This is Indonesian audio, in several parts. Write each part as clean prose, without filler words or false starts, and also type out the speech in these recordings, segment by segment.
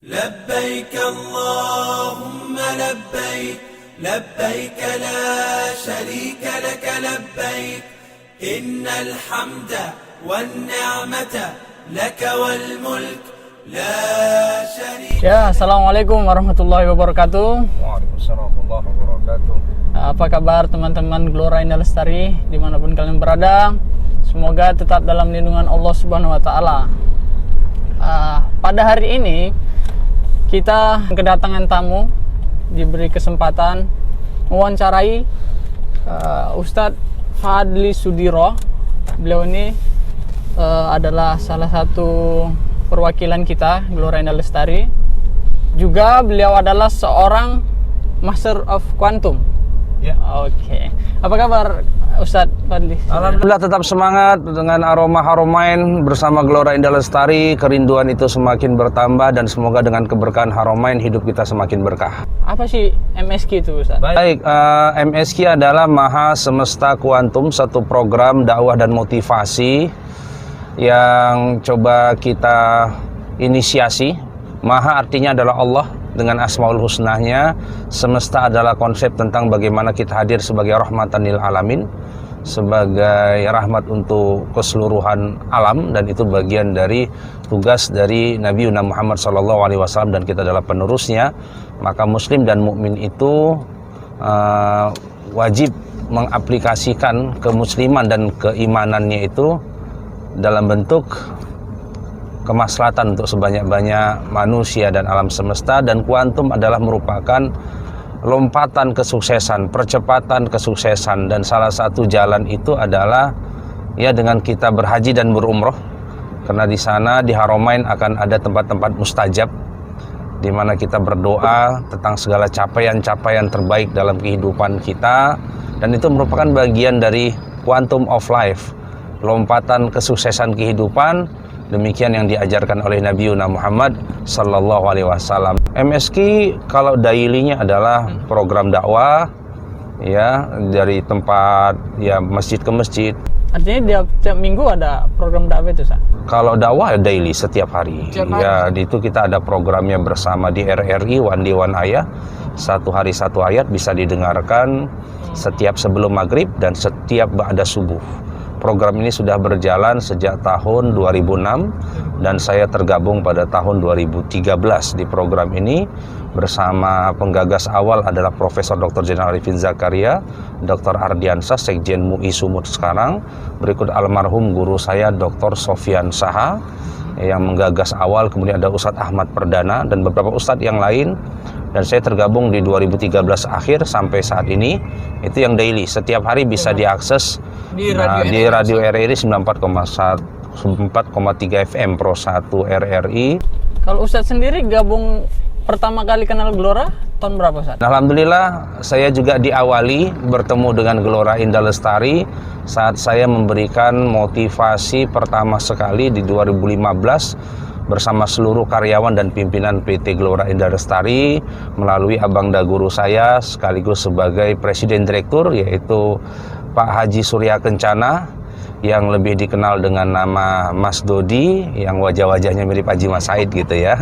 لبيك اللهم لبيك لبيك لا شريك لك لبيك إن الحمد والنعمة لك والملك لا شريك. Ya, assalamualaikum warahmatullahi wabarakatuh. Waalaikumsalam warahmatullahi wabarakatuh. Apa kabar teman-teman Gelora Indah Lestari dimanapun kalian berada? Semoga tetap dalam lindungan Allah Subhanahu Wa Taala. Pada hari ini kita kedatangan tamu, diberi kesempatan mewawancarai Ustadz Fadli Sudiro. Beliau ini adalah salah satu perwakilan kita Gelora Indah Lestari. Juga beliau adalah seorang Master of Quantum. Ya. Oke. Apa kabar Ustadz Fadli? Alhamdulillah tetap semangat dengan aroma Haromain bersama Gelora Indah Lestari. Kerinduan itu semakin bertambah dan semoga dengan keberkahan Haromain hidup kita semakin berkah. Apa sih MSQ itu Ustadz? Baik, MSQ adalah Maha Semesta Kuantum, satu program dakwah dan motivasi yang coba kita inisiasi. Maha artinya adalah Allah dengan asmaul husnanya. Semesta adalah konsep tentang bagaimana kita hadir sebagai rahmatan lil alamin, sebagai rahmat untuk keseluruhan alam, dan itu bagian dari tugas dari Nabi Muhammad SAW dan kita adalah penerusnya. Maka muslim dan mukmin itu wajib mengaplikasikan kemusliman dan keimanannya itu dalam bentuk kemaslahatan untuk sebanyak-banyak manusia dan alam semesta. Dan kuantum adalah merupakan lompatan kesuksesan, percepatan kesuksesan, dan salah satu jalan itu adalah ya dengan kita berhaji dan berumroh, karena di sana di Haromain akan ada tempat-tempat mustajab di mana kita berdoa tentang segala capaian-capaian terbaik dalam kehidupan kita, dan itu merupakan bagian dari quantum of life, lompatan kesuksesan kehidupan. Demikian yang diajarkan oleh Nabi Muhammad sallallahu alaihi wasallam. MSQ kalau daily-nya adalah program dakwah ya, dari tempat ya masjid ke masjid. Artinya tiap minggu ada program dakwah itu, Ustaz? Kalau dakwah ya daily, setiap hari. Ya, di itu kita ada programnya bersama di RRI One Day One Ayah. Satu hari satu ayat bisa didengarkan setiap sebelum maghrib dan setiap ba'da subuh. Program ini sudah berjalan sejak tahun 2006 dan saya tergabung pada tahun 2013 di program ini bersama penggagas awal adalah Profesor Dr. Jenderal Arifin Zakaria, Dr. Ardiansah, Sekjen MUI Sumut sekarang. Berikut almarhum guru saya Dr. Sofyan Saha yang menggagas awal, kemudian ada Ustadz Ahmad Perdana dan beberapa ustadz yang lain. Dan saya tergabung di 2013 akhir sampai saat ini. Itu yang daily, setiap hari bisa diakses di radio RRI 94,3 FM Pro 1 RRI. Kalau Ustadz sendiri gabung pertama kali kenal Gelora tahun berapa, Ustadz? Alhamdulillah saya juga diawali bertemu dengan Gelora Indah Lestari saat saya memberikan motivasi pertama sekali di 2015 bersama seluruh karyawan dan pimpinan PT Gelora Indah Lestari melalui abangda guru saya sekaligus sebagai presiden direktur, yaitu Pak Haji Surya Kencana yang lebih dikenal dengan nama Mas Dodi, yang wajah-wajahnya mirip Haji Mas Said gitu ya.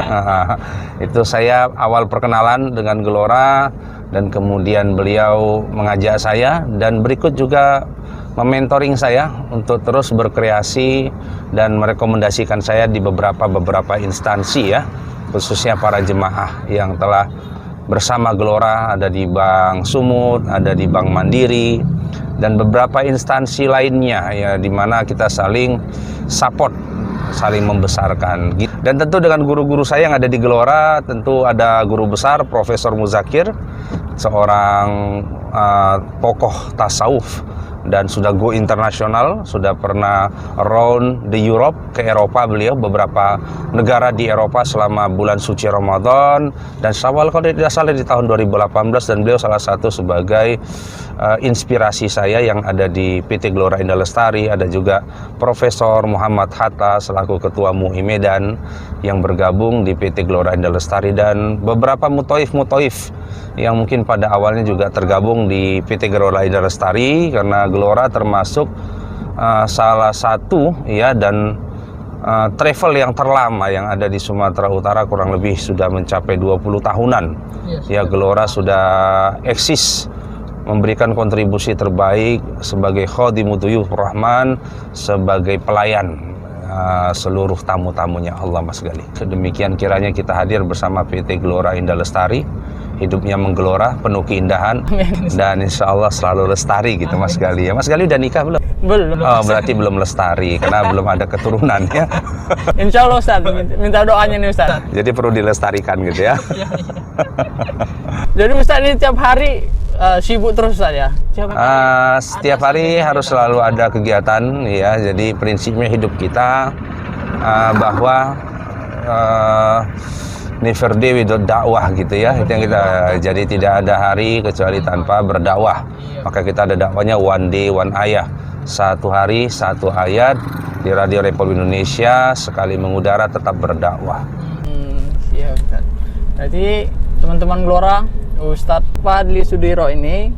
Itu saya awal perkenalan dengan Gelora, dan kemudian beliau mengajak saya dan berikut juga mementoring saya untuk terus berkreasi dan merekomendasikan saya di beberapa instansi ya, khususnya para jemaah yang telah bersama Gelora, ada di Bank Sumut, ada di Bank Mandiri, dan beberapa instansi lainnya ya, di mana kita saling support, saling membesarkan. Dan tentu dengan guru-guru saya yang ada di Gelora, tentu ada guru besar Profesor Muzakir, seorang tokoh tasawuf dan sudah go internasional, sudah pernah around the Europe, ke Eropa beliau, beberapa negara di Eropa selama bulan suci Ramadan dan Syawal kalau tidak salah di tahun 2018, dan beliau salah satu sebagai inspirasi saya yang ada di PT Gelora Indah Lestari. Ada juga Profesor Muhammad Hatta selaku Ketua MUI Medan yang bergabung di PT Gelora Indah Lestari, dan beberapa mutoif yang mungkin pada awalnya juga tergabung di PT Gelora Indah Lestari, karena Gelora termasuk salah satu ya dan travel yang terlama yang ada di Sumatera Utara, kurang lebih sudah mencapai 20 tahunan. Ya, Gelora sudah eksis memberikan kontribusi terbaik sebagai khadimu duyuf Rahman, sebagai pelayan seluruh tamu-tamunya Allah Mas Gali. Demikian kiranya kita hadir bersama PT Gelora Indah Lestari, hidupnya menggelora, penuh keindahan, dan insya Allah selalu lestari gitu Mas Gali ya. Mas Gali udah nikah belum? Belum. Oh, berarti belum lestari karena belum ada keturunan ya. Insya Allah Ustaz, minta doanya nih Ustaz. Jadi perlu dilestarikan gitu ya. Jadi Ustaz ini tiap hari sibuk terus Ustaz ya? Setiap hari harus selalu ada kegiatan ya. Jadi prinsipnya hidup kita bahwa never day without dakwah gitu ya. Itu yang kita, jadi tidak ada hari kecuali tanpa berdakwah. Maka kita ada dakwanya one day one ayah. Satu hari satu ayat di Radio Republik Indonesia, sekali mengudara tetap berdakwah. Siap Ustaz. Berarti teman-teman Gelora, Ustadz Fadli Sudiro ini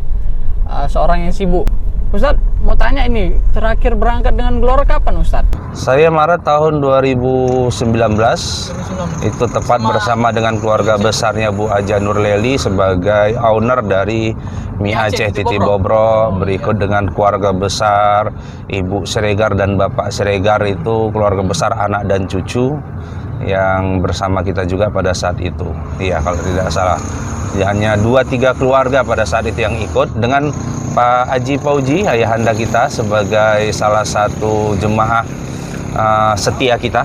seorang yang sibuk. Ustadz mau tanya ini, terakhir berangkat dengan Gelora kapan Ustadz? Saya Maret tahun 2019 itu tepat bersama dengan keluarga besarnya Bu Aja Nurleli sebagai owner dari Mie Aceh Titi Bobro, berikut dengan keluarga besar Ibu Siregar dan Bapak Siregar, itu keluarga besar anak dan cucu yang bersama kita juga pada saat itu. Iya, kalau tidak salah hanya 2-3 keluarga pada saat itu yang ikut, dengan Pak Haji Fauji, ayahanda kita, sebagai salah satu jemaah setia kita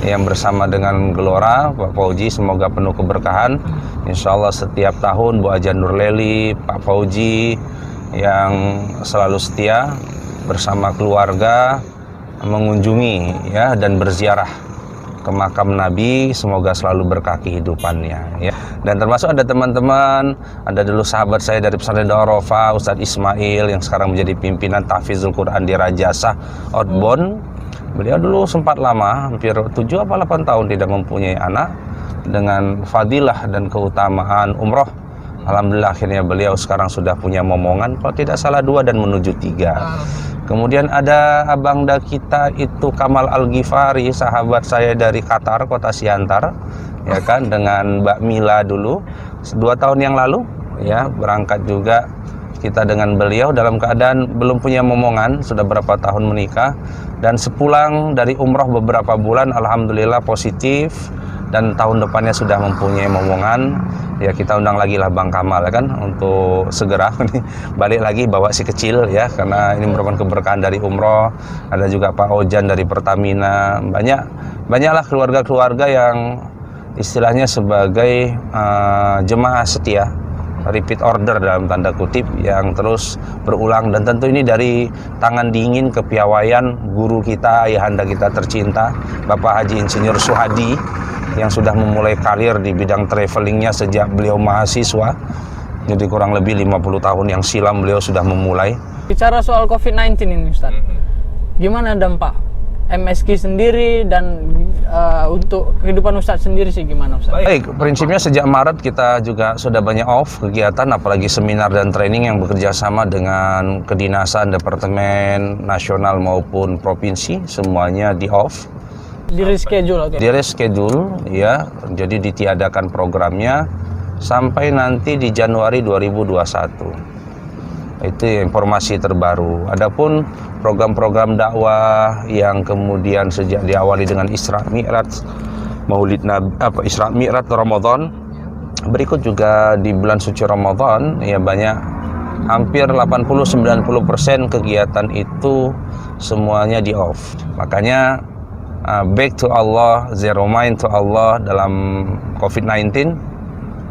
yang bersama dengan Gelora. Pak Fauji semoga penuh keberkahan. Insya Allah setiap tahun Bu Aja Nurleli, Pak Fauji yang selalu setia bersama keluarga mengunjungi ya dan berziarah ke makam Nabi, semoga selalu berkah kehidupannya ya. Dan termasuk ada teman-teman, ada dulu sahabat saya dari pesantren Daurafa, Ustadz Ismail yang sekarang menjadi pimpinan Tahfizul Quran di Rajasa Outbound. Beliau dulu sempat lama, hampir 7 apa 8 tahun tidak mempunyai anak, dengan fadilah dan keutamaan umroh. Alhamdulillah akhirnya beliau sekarang sudah punya momongan, kalau tidak salah 2 dan menuju 3. Kemudian ada abangda kita itu Kamal Al-Ghifari, sahabat saya dari Qatar, kota Siantar, ya kan, dengan Mbak Mila dulu 2 tahun yang lalu ya, berangkat juga kita dengan beliau dalam keadaan belum punya momongan, sudah berapa tahun menikah, dan sepulang dari umroh beberapa bulan alhamdulillah positif, dan tahun depannya sudah mempunyai momongan. Ya kita undang lagi lah Bang Kamal ya kan, untuk segera balik lagi bawa si kecil ya, karena ini merupakan keberkahan dari umroh. Ada juga Pak Ojan dari Pertamina, banyaklah keluarga-keluarga yang istilahnya sebagai jemaah setia, repeat order dalam tanda kutip, yang terus berulang. Dan tentu ini dari tangan dingin kepiawaian guru kita, ayahanda kita tercinta Bapak Haji Insinyur Suhadi, yang sudah memulai karir di bidang travelingnya sejak beliau mahasiswa. Jadi kurang lebih 50 tahun yang silam beliau sudah memulai. Bicara soal COVID-19 ini Ustaz, gimana dampak MSQ sendiri dan untuk kehidupan Ustaz sendiri sih gimana Ustaz? Baik, prinsipnya sejak Maret kita juga sudah banyak off kegiatan, apalagi seminar dan training yang bekerja sama dengan kedinasan, departemen nasional maupun provinsi, semuanya di off. Di reschedule, okay. Di reschedule ya, jadi ditiadakan programnya sampai nanti di Januari 2021. Itu informasi terbaru. Adapun program-program dakwah yang kemudian sejak diawali dengan Isra Mi'raj, Maulid Nabi, Isra Mi'raj Ramadan, berikut juga di bulan suci Ramadan ya, banyak, hampir 80-90% kegiatan itu semuanya di off. Makanya back to Allah, zero mind to Allah dalam COVID-19.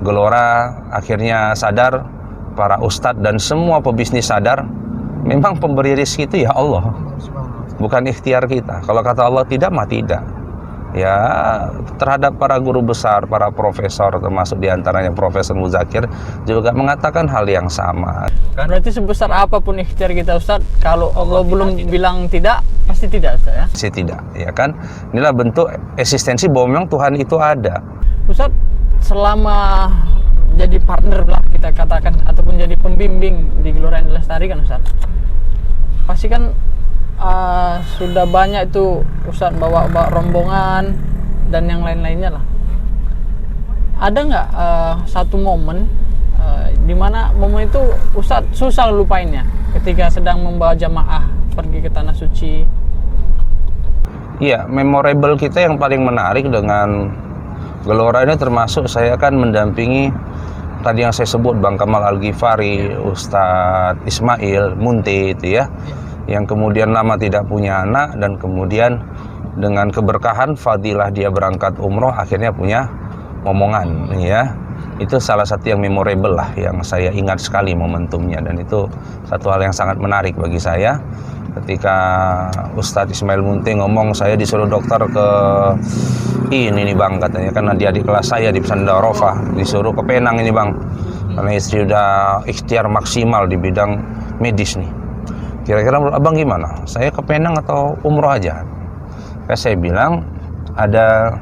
Gelora akhirnya sadar, para ustadz dan semua pebisnis sadar, memang pemberi rezeki itu ya Allah, bukan ikhtiar kita. Kalau kata Allah tidak, mah tidak. Ya, terhadap para guru besar, para profesor, termasuk diantaranya Profesor Muzakir, juga mengatakan hal yang sama. Berarti sebesar apapun ikhtiar kita Ustaz, kalau Allah belum bilang tidak, pasti tidak Ustaz ya? Pasti tidak, ya kan? Inilah bentuk eksistensi bahwa memang Tuhan itu ada. Ustaz, selama jadi partner lah kita katakan, ataupun jadi pembimbing di Gelora Indah Lestari kan Ustaz, pasti kan sudah banyak itu Ustadz bawa rombongan dan yang lain-lainnya lah. Ada nggak satu momen di mana momen itu Ustadz susah lupainnya ketika sedang membawa jamaah pergi ke tanah suci? Iya, memorable kita yang paling menarik dengan Gelora ini termasuk saya kan mendampingi tadi yang saya sebut Bang Kamal Al-Ghifari, Ustadz Ismail Munte itu ya, yang kemudian lama tidak punya anak dan kemudian dengan keberkahan fadilah dia berangkat umroh akhirnya punya momongan ya. Itu salah satu yang memorable lah, yang saya ingat sekali momentumnya, dan itu satu hal yang sangat menarik bagi saya. Ketika Ustadz Ismail Munte ngomong, saya disuruh dokter ke ini nih Bang, katanya kan dia adik kelas saya di Pesantren Darufah, disuruh ke Penang ini Bang, karena istri udah ikhtiar maksimal di bidang medis nih. Kira-kira menurut Abang gimana? Saya ke Penang atau umroh aja? Saya bilang ada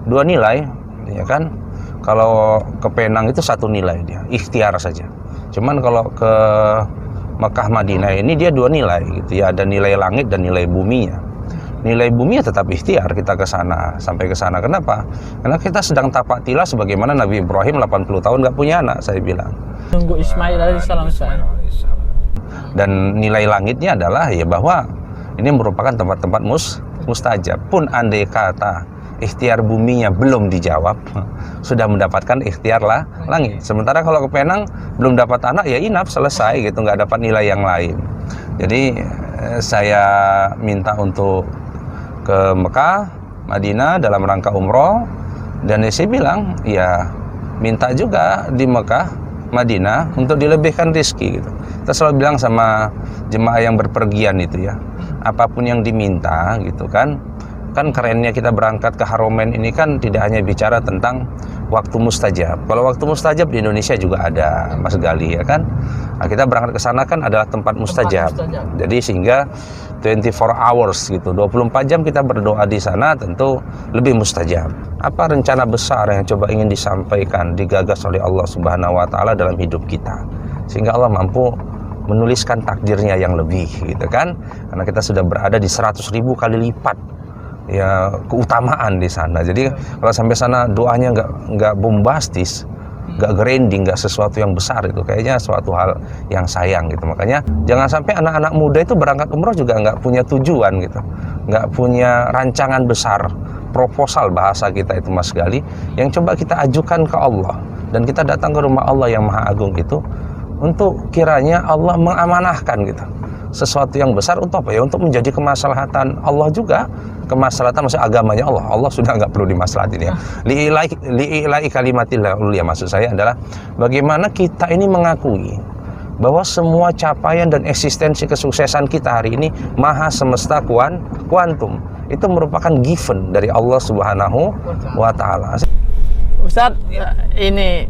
dua nilai, ya kan? Kalau ke Penang itu satu nilai dia, ikhtiar saja. Cuman kalau ke Mekah Madinah ini dia dua nilai gitu ya, ada nilai langit dan nilai buminya. Nilai bumi ya tetap ikhtiar kita ke sana, sampai ke sana. Kenapa? Karena kita sedang tapak tilah sebagaimana Nabi Ibrahim 80 tahun nggak punya anak, saya bilang. Nunggu Ismail alaihissalam. Dan nilai langitnya adalah ya bahwa ini merupakan tempat-tempat mustajab. Pun andai kata ikhtiar buminya belum dijawab, sudah mendapatkan ikhtiar lah langit. Sementara kalau ke Penang belum dapat anak ya inap, selesai gitu, nggak dapat nilai yang lain. Jadi saya minta untuk ke Mekah, Madinah dalam rangka umroh, dan saya bilang ya minta juga di Mekah, Madinah untuk dilebihkan rezeki gitu. Kita selalu bilang sama jemaah yang berpergian itu ya, apapun yang diminta gitu kan kerennya kita berangkat ke Haromen ini kan tidak hanya bicara tentang waktu mustajab. Kalau waktu mustajab di Indonesia juga ada, Mas Gali ya kan. Nah, kita berangkat ke sana kan adalah tempat mustajab. Jadi sehingga 24 hours gitu, 24 jam kita berdoa di sana tentu lebih mustajab. Apa rencana besar yang coba ingin disampaikan, digagas oleh Allah Subhanahu wa taala dalam hidup kita, sehingga Allah mampu menuliskan takdirnya yang lebih gitu kan. Karena kita sudah berada di 100.000 kali lipat ya keutamaan di sana. Jadi kalau sampai sana doanya nggak bombastis, nggak grinding, nggak sesuatu yang besar, itu kayaknya suatu hal yang sayang gitu. Makanya jangan sampai anak-anak muda itu berangkat umroh juga nggak punya tujuan gitu, nggak punya rancangan besar, proposal bahasa kita itu Mas Gali, yang coba kita ajukan ke Allah, dan kita datang ke rumah Allah yang Maha Agung itu untuk kiranya Allah mengamanahkan gitu sesuatu yang besar untuk apa ya? Untuk menjadi kemaslahatan Allah juga, kemaslahatan maksud agamanya Allah. Allah sudah nggak perlu dimaslahatin ya. Li'ilai kalimatillah ulia, maksud saya adalah bagaimana kita ini mengakui bahwa semua capaian dan eksistensi kesuksesan kita hari ini maha semesta kuantum itu merupakan given dari Allah Subhanahu wa taala. Ustadz, ini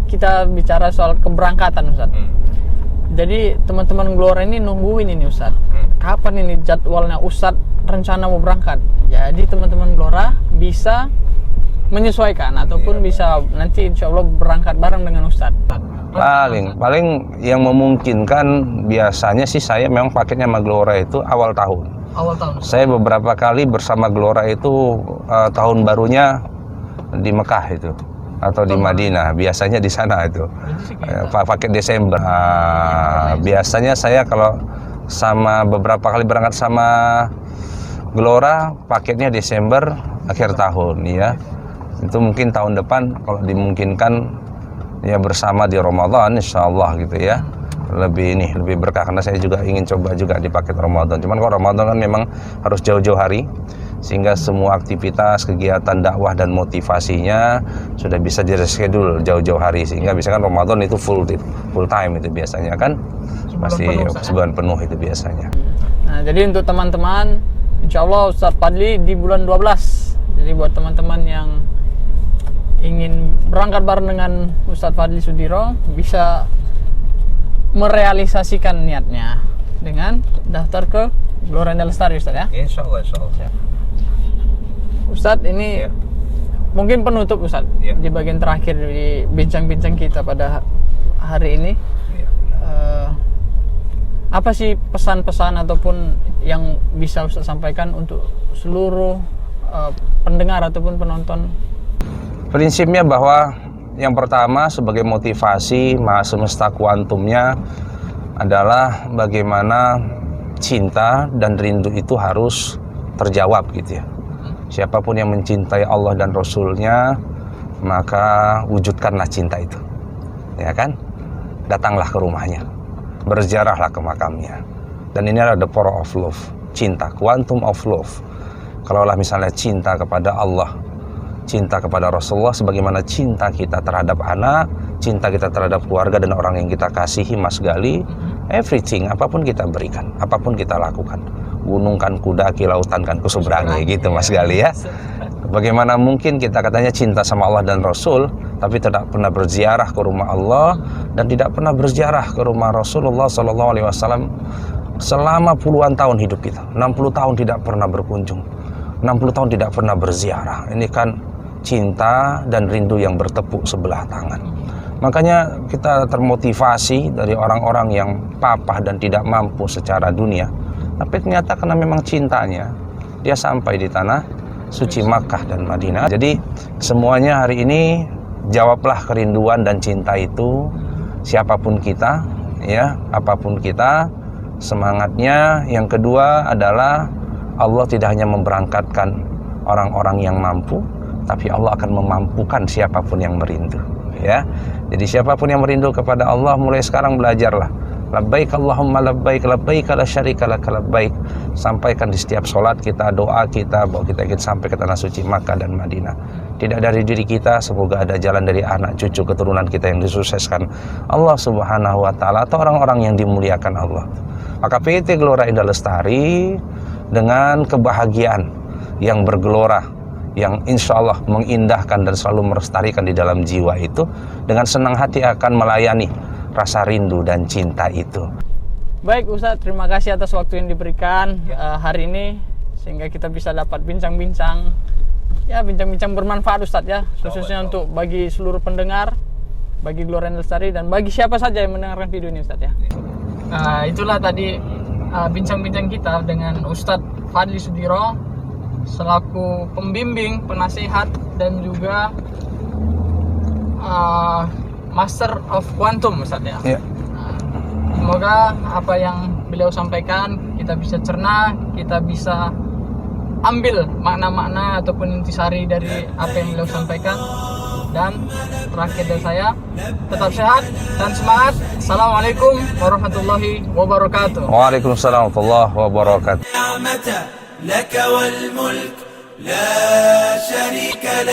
kita bicara soal keberangkatan Ustadz. Jadi teman-teman Gelora ini nungguin ini Ustadz, kapan ini jadwalnya Ustadz rencana mau berangkat. Jadi teman-teman Gelora bisa menyesuaikan ataupun bisa nanti insya Allah berangkat bareng dengan Ustadz. Paling yang memungkinkan biasanya sih saya memang paketnya sama Gelora itu awal tahun. Saya beberapa kali bersama Gelora itu tahun barunya di Mekah itu atau di Madinah, biasanya di sana itu paket Desember. Biasanya saya kalau sama beberapa kali berangkat sama Gelora paketnya Desember akhir tahun ya. Itu mungkin tahun depan kalau dimungkinkan ya bersama di Ramadan insyaallah gitu ya. Lebih berkah, karena saya juga ingin coba juga di paket Ramadan. Cuman kalau Ramadan kan memang harus jauh-jauh hari, sehingga semua aktivitas, kegiatan dakwah dan motivasinya sudah bisa di-reschedule jauh-jauh hari, sehingga bisa kan Ramadan itu full time itu biasanya kan masih sebulan penuh itu biasanya. Nah, jadi untuk teman-teman insya Allah Ustadz Fadli di bulan 12. Jadi buat teman-teman yang ingin berangkat bareng dengan Ustadz Fadli Sudiro bisa merealisasikan niatnya dengan daftar ke Gelora Indah Lestari Ustadz ya. Insya Allah. Ustadz ini mungkin penutup Ustadz di bagian terakhir di bincang-bincang kita pada hari ini. apa sih pesan-pesan ataupun yang bisa Ustaz sampaikan untuk seluruh pendengar ataupun penonton? Prinsipnya bahwa yang pertama sebagai motivasi Maha Semesta kuantumnya adalah bagaimana cinta dan rindu itu harus terjawab gitu ya. Siapapun yang mencintai Allah dan Rasulnya, maka wujudkanlah cinta itu, ya kan? Datanglah ke rumahnya, berziarahlah ke makamnya. Dan ini adalah the power of love, cinta, quantum of love. Kalaulah misalnya cinta kepada Allah, cinta kepada Rasulullah, sebagaimana cinta kita terhadap anak, cinta kita terhadap keluarga dan orang yang kita kasihi, Mas Gali, everything, apapun kita berikan, apapun kita lakukan. Gunung kan kudaki, lautan kan kuseberangi, gitu Mas Gali ya. Bagaimana mungkin kita katanya cinta sama Allah dan Rasul, tapi tidak pernah berziarah ke rumah Allah dan tidak pernah berziarah ke rumah Rasulullah SAW selama puluhan tahun hidup kita. 60 tahun tidak pernah berkunjung, 60 tahun tidak pernah berziarah. Ini kan cinta dan rindu yang bertepuk sebelah tangan. Makanya kita termotivasi dari orang-orang yang papah dan tidak mampu secara dunia, tapi ternyata karena memang cintanya, dia sampai di tanah suci Makkah dan Madinah. Jadi semuanya hari ini jawablah kerinduan dan cinta itu, siapapun kita, ya, apapun kita, semangatnya. Yang kedua adalah Allah tidak hanya memberangkatkan orang-orang yang mampu, tapi Allah akan memampukan siapapun yang merindu, ya. Jadi siapapun yang merindu kepada Allah, mulai sekarang belajarlah. Labbaik Allahumma labbaik, labbaik la syarika lak labbaik. Sampaikan di setiap sholat kita, doa kita, bahwa kita ingin sampai ke tanah suci Makkah dan Madinah. Tidak dari diri kita, semoga ada jalan dari anak cucu keturunan kita yang disukseskan Allah Subhanahu wa taala atau orang-orang yang dimuliakan Allah. Maka PT Gelora Indah Lestari dengan kebahagiaan yang bergelora, yang insya Allah mengindahkan dan selalu melestarikan di dalam jiwa itu, dengan senang hati akan melayani rasa rindu dan cinta itu. Baik Ustadz, terima kasih atas waktu yang diberikan hari ini, sehingga kita bisa dapat bincang-bincang, ya bincang-bincang bermanfaat Ustadz ya, khususnya untuk bagi seluruh pendengar, bagi Gelora Indah Lestari, dan bagi siapa saja yang mendengarkan video ini Ustadz ya. Itulah tadi bincang-bincang kita dengan Ustadz Fadli Sudiro selaku pembimbing, penasihat, dan juga Master of Quantum Ustaz ya. Ya. Semoga apa yang beliau sampaikan kita bisa cerna, kita bisa ambil makna-makna ataupun intisari dari apa yang beliau sampaikan. Dan terakhir dari saya, tetap sehat dan semangat. Assalamualaikum warahmatullahi wabarakatuh. Waalaikumsalam warahmatullahi wabarakatuh. لك والملك لا شريك لك.